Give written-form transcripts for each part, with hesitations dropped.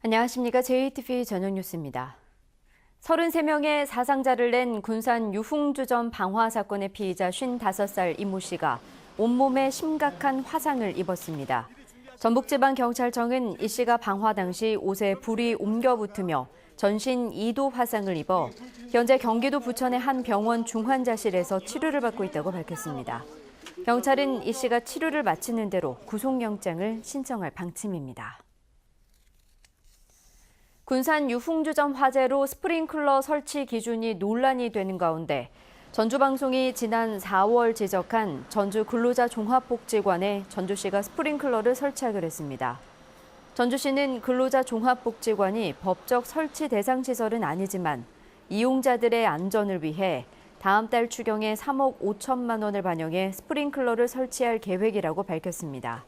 안녕하십니까. JTV 저녁 뉴스입니다. 33명의 사상자를 낸 군산 유흥주점 방화 사건의 피의자 55살 이모 씨가 온몸에 심각한 화상을 입었습니다. 전북지방경찰청은 이 씨가 방화 당시 옷에 불이 옮겨붙으며 전신 2도 화상을 입어 현재 경기도 부천의 한 병원 중환자실에서 치료를 받고 있다고 밝혔습니다. 경찰은 이 씨가 치료를 마치는 대로 구속영장을 신청할 방침입니다. 군산 유흥주점 화재로 스프링클러 설치 기준이 논란이 되는 가운데 전주방송이 지난 4월 지적한 전주 근로자 종합복지관에 전주시가 스프링클러를 설치하기로 했습니다. 전주시는 근로자 종합복지관이 법적 설치 대상 시설은 아니지만 이용자들의 안전을 위해 다음 달 추경에 3억 5천만 원을 반영해 스프링클러를 설치할 계획이라고 밝혔습니다.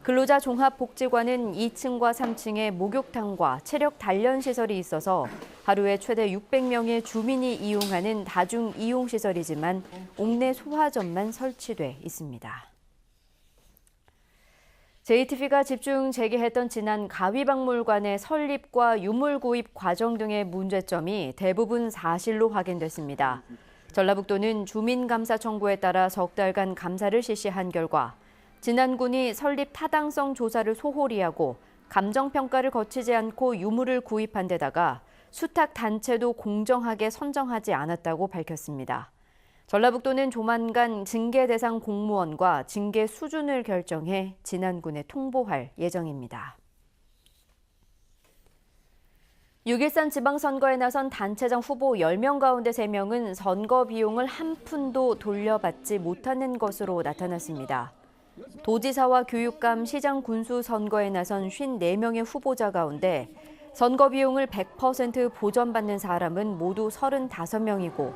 근로자 종합복지관은 2층과 3층에 목욕탕과 체력 단련 시설이 있어서 하루에 최대 600명의 주민이 이용하는 다중 이용 시설이지만 옥내 소화전만 설치돼 있습니다. JTB가 집중 제기했던 지난 가위박물관의 설립과 유물 구입 과정 등의 문제점이 대부분 사실로 확인됐습니다. 전라북도는 주민감사 청구에 따라 석 달간 감사를 실시한 결과 진안군이 설립 타당성 조사를 소홀히 하고 감정평가를 거치지 않고 유물을 구입한 데다가 수탁 단체도 공정하게 선정하지 않았다고 밝혔습니다. 전라북도는 조만간 징계 대상 공무원과 징계 수준을 결정해 진안군에 통보할 예정입니다. 6.13 지방선거에 나선 단체장 후보 10명 가운데 3명은 선거 비용을 한 푼도 돌려받지 못하는 것으로 나타났습니다. 도지사와 교육감, 시장 군수 선거에 나선 54명의 후보자 가운데 선거 비용을 100% 보전받는 사람은 모두 35명이고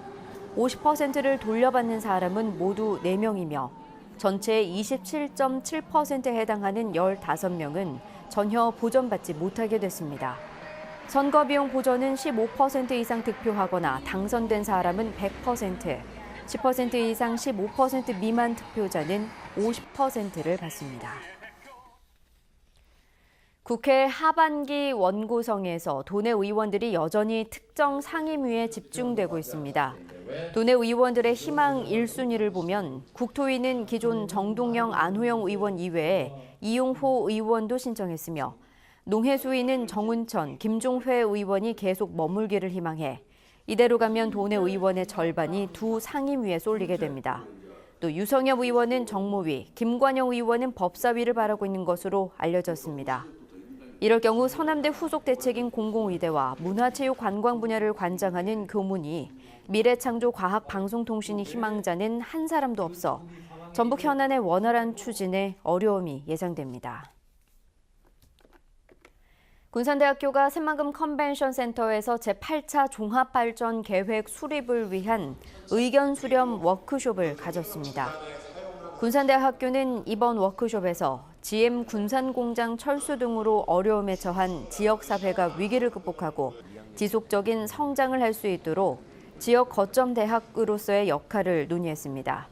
50%를 돌려받는 사람은 모두 4명이며 전체의 27.7%에 해당하는 15명은 전혀 보전받지 못하게 됐습니다. 선거 비용 보전은 15% 이상 득표하거나 당선된 사람은 100%, 10% 이상 15% 미만 득표자는 50%를 받습니다. 국회 하반기 원구성에서 도내 의원들이 여전히 특정 상임위에 집중되고 있습니다. 도내 의원들의 희망 1순위를 보면 국토위는 기존 정동영, 안호영 의원 이외에 이용호 의원도 신청했으며 농해수위는 정운천, 김종회 의원이 계속 머물기를 희망해 이대로 가면 도내 의원의 절반이 두 상임위에 쏠리게 됩니다. 또 유성엽 의원은 정무위, 김관영 의원은 법사위를 바라고 있는 것으로 알려졌습니다. 이럴 경우 서남대 후속 대책인 공공의대와 문화체육관광 분야를 관장하는 교문이 미래창조과학방송통신이 희망자는 한 사람도 없어 전북 현안의 원활한 추진에 어려움이 예상됩니다. 군산대학교가 새만금 컨벤션 센터에서 제8차 종합발전 계획 수립을 위한 의견 수렴 워크숍을 가졌습니다. 군산대학교는 이번 워크숍에서 GM 군산공장 철수 등으로 어려움에 처한 지역사회가 위기를 극복하고 지속적인 성장을 할 수 있도록 지역 거점 대학으로서의 역할을 논의했습니다.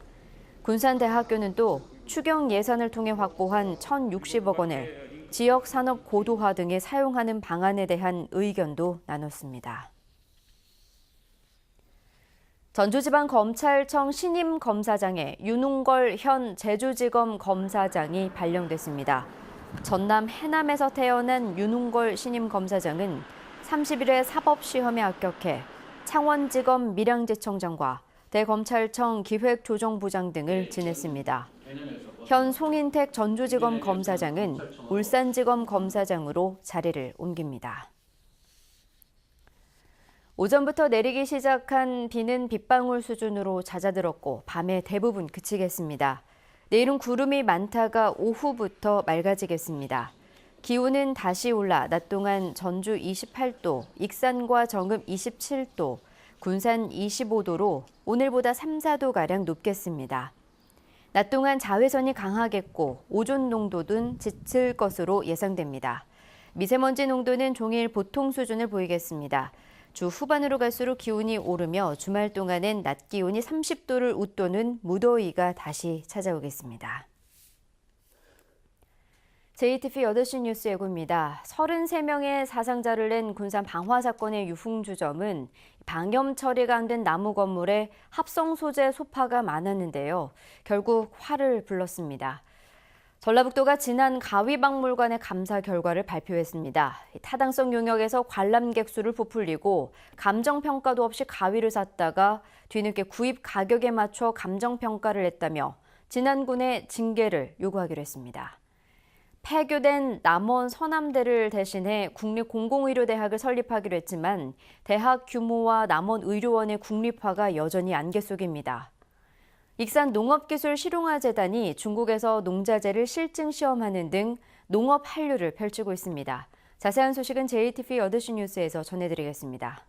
군산대학교는 또 추경 예산을 통해 확보한 1,060억 원을 지역 산업 고도화 등에 사용하는 방안에 대한 의견도 나눴습니다. 전주지방검찰청 신임 검사장에 윤웅걸 현 제주지검 검사장이 발령됐습니다. 전남 해남에서 태어난 윤웅걸 신임 검사장은 30일에 사법시험에 합격해 창원지검 밀양지청장과 대검찰청 기획조정부장 등을 지냈습니다. 현 송인택 전주지검 검사장은 울산지검 검사장으로 자리를 옮깁니다. 오전부터 내리기 시작한 비는 빗방울 수준으로 잦아들었고 밤에 대부분 그치겠습니다. 내일은 구름이 많다가 오후부터 맑아지겠습니다. 기온은 다시 올라 낮 동안 전주 28도, 익산과 정읍 27도, 군산 25도로 오늘보다 3, 4도가량 높겠습니다. 낮 동안 자외선이 강하겠고 오존 농도는 짙을 것으로 예상됩니다. 미세먼지 농도는 종일 보통 수준을 보이겠습니다. 주 후반으로 갈수록 기온이 오르며 주말 동안엔 낮 기온이 30도를 웃도는 무더위가 다시 찾아오겠습니다. JTBC 8시 뉴스 예고입니다. 33명의 사상자를 낸 군산 방화 사건의 유흥주점은 방염 처리가 안 된 나무 건물에 합성 소재 소파가 많았는데요. 결국 화를 불렀습니다. 전라북도가 지난 가위박물관의 감사 결과를 발표했습니다. 타당성 용역에서 관람객 수를 부풀리고 감정평가도 없이 가위를 샀다가 뒤늦게 구입 가격에 맞춰 감정평가를 했다며 진안군의 징계를 요구하기로 했습니다. 폐교된 남원 서남대를 대신해 국립공공의료대학을 설립하기로 했지만 대학 규모와 남원의료원의 국립화가 여전히 안개 속입니다. 익산농업기술실용화재단이 중국에서 농자재를 실증 시험하는 등 농업 한류를 펼치고 있습니다. 자세한 소식은 JTBC 8시 뉴스에서 전해드리겠습니다.